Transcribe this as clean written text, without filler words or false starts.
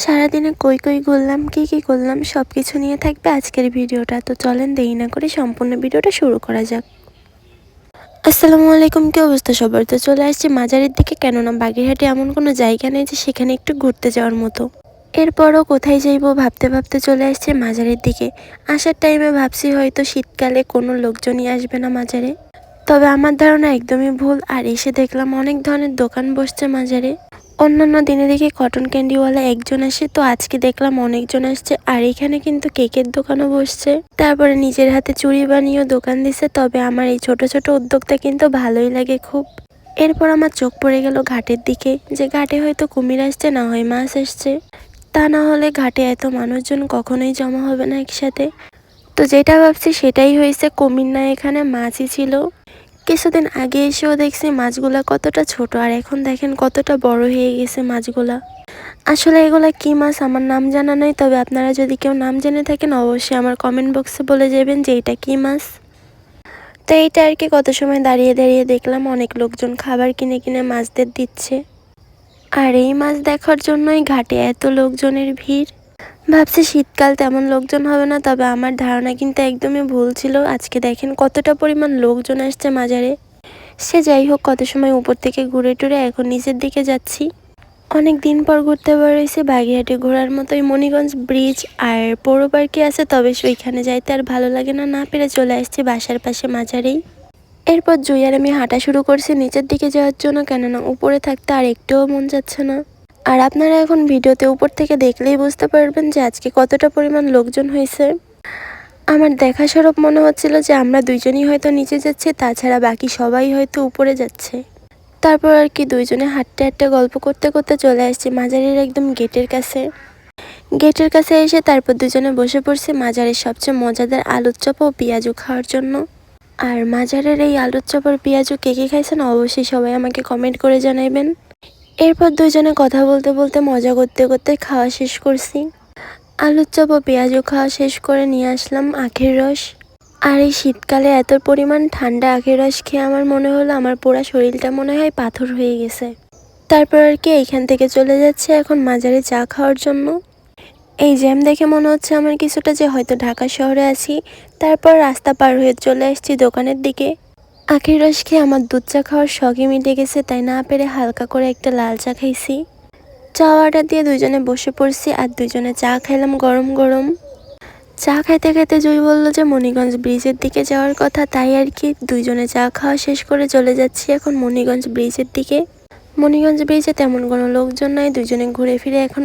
সারাদিনে কই কই ঘুরলাম, কি করলাম সবকিছু নিয়ে থাকবে আজকের ভিডিওটা। তো চলেন দেরি না করে সম্পূর্ণ ভিডিওটা শুরু করা যাক। আসসালামু আলাইকুম, কি অবস্থা সবার? তো চলে আসছি মাজারের দিকে, কেননা বাগেরহাটে এমন কোনো জায়গা নেই যে সেখানে একটু ঘুরতে যাওয়ার মতো। এরপরও কোথায় যাইবো ভাবতে ভাবতে চলে আসছি মাজারের দিকে। আসার টাইমে ভাবছি হয়তো শীতকালে কোনো লোকজনই আসবে না মাজারে, তবে আমার ধারণা একদমই ভুল। আর এসে দেখলাম অনেক ধরনের দোকান বসছে মাজারে। অন্যান্য দিনে দেখি কটন ক্যান্ডিওয়ালা একজন আসে, তো আজকে দেখলাম অনেকজন আসছে। আর এখানে কিন্তু কেকের দোকানও বসছে, তারপরে নিজের হাতে চুড়ি বানিয়েও দোকান দিচ্ছে। তবে আমার এই ছোট ছোট উদ্যোগটা কিন্তু ভালোই লাগে খুব। এরপর আমার চোখ পড়ে গেল ঘাটের দিকে, যে ঘাটে হয়তো কুমির আসছে, না হয় মাছ আসছে। তা না হলে ঘাটে এত মানুষজন কখনোই জমা হবে না একসাথে। তো যেটা ভাবছি সেটাই হয়েছে, কুমির না, এখানে মাছই ছিল। কিছুদিন আগে এসেও দেখছি মাছগুলা কতটা ছোট, আর এখন দেখেন কতটা বড় হয়ে গেছে মাছগুলা। আসলে এগুলা কি মাছ আমার নাম জানা নাই, তবে আপনারা যদি কেউ নাম জেনে থাকেন অবশ্যই আমার কমেন্ট বক্সে বলে যাবেন যে এটা কি মাছ। তো এইটা আর কি, কত সময় দাঁড়িয়ে দাঁড়িয়ে দেখলাম অনেক লোকজন খাবার কিনে কিনে মাছদের দিচ্ছে। আর এই মাছ দেখার জন্যই ঘাটে এত লোকজনের ভিড়। ভাবছি শীতকাল তেমন লোকজন হবে না, তবে আমার ধারণা কিন্তু একদমই ভুল ছিল। আজকে দেখেন কতটা পরিমাণ লোকজন আসছে মাজারে। সে যাই হোক, কত সময় উপর থেকে ঘুরে টুরে এখন নিচের দিকে যাচ্ছি। অনেক দিন পর ঘুরতে বেরোইছি বাগেরহাটে, ঘোরার মতোই মণিগঞ্জ ব্রিজ আর পৌর পার্কে আছে, তবে সেইখানে যাইতে আর ভালো লাগে না, না পেরে চলে আসছি বাসার পাশে মাজারেই। এরপর জুই আর আমি হাঁটা শুরু করছি নিচের দিকে যাওয়ার জন্য, কেননা উপরে থাকতে আর একটুও মন যাচ্ছে না। আর আপনারা এখন ভিডিওতে উপর থেকে দেখলেই বুঝতে পারবেন যে আজকে কতটা পরিমাণ লোকজন হয়েছে। আমার দেখা স্বরূপ মনে হচ্ছিল যে আমরা দুইজনই হয়তো নিচে যাচ্ছি, তাছাড়া বাকি সবাই হয়তো উপরে যাচ্ছে। তারপর আর কি দুইজনে হাঁটতে হাঁটতে গল্প করতে করতে চলে আসছি মাজারের একদম গেটের কাছে। গেটের কাছে এসে তারপর দুজনে বসে পড়ছি মাজারের সবচেয়ে মজাদার আলুর চপ ও পেঁয়াজু খাওয়ার জন্য। আর মাজারের এই আলুর চপ আর পেঁয়াজু কে কে খাইছেন অবশ্যই সবাই আমাকে কমেন্ট করে জানাবেন। এরপর দুইজনে কথা বলতে বলতে মজা করতে করতে খাওয়া শেষ করছি। আলুর চপ ও পেঁয়াজু খাওয়া শেষ করে নিয়ে আসলাম আখের রস। আর এই শীতকালে এত পরিমাণ ঠান্ডা আখের রস খেয়ে আমার মনে হলো আমার পুরো শরীরটা মনে হয় পাথর হয়ে গেছে। তারপর আর কি এইখান থেকে চলে যাচ্ছে এখন মাজারে চা খাওয়ার জন্য। এই জ্যাম দেখে মনে হচ্ছে আমার কিছুটা যে হয়তো ঢাকা শহরে আছি। তারপর রাস্তা পার হয়ে চলে আসছি দোকানের দিকে। আখের রস খেয়ে আমার দুধ চা খাওয়ার শখই মিটে গেছে, তাই না পেরে হালকা করে একটা লাল চা খাইছি। চা অর্ডার দিয়ে দুইজনে বসে পড়ছি আর দুইজনে চা খাইলাম গরম গরম। চা খাইতে খাইতে জুই বললো যে মণিগঞ্জ ব্রিজের দিকে যাওয়ার কথা, তাই আর কি দুইজনে চা খাওয়া শেষ করে চলে যাচ্ছি এখন মণিগঞ্জ ব্রিজের দিকে। মণিগঞ্জ ব্রিজে তেমন কোনো লোকজন নাই, দুইজনে ঘুরে ফিরে এখন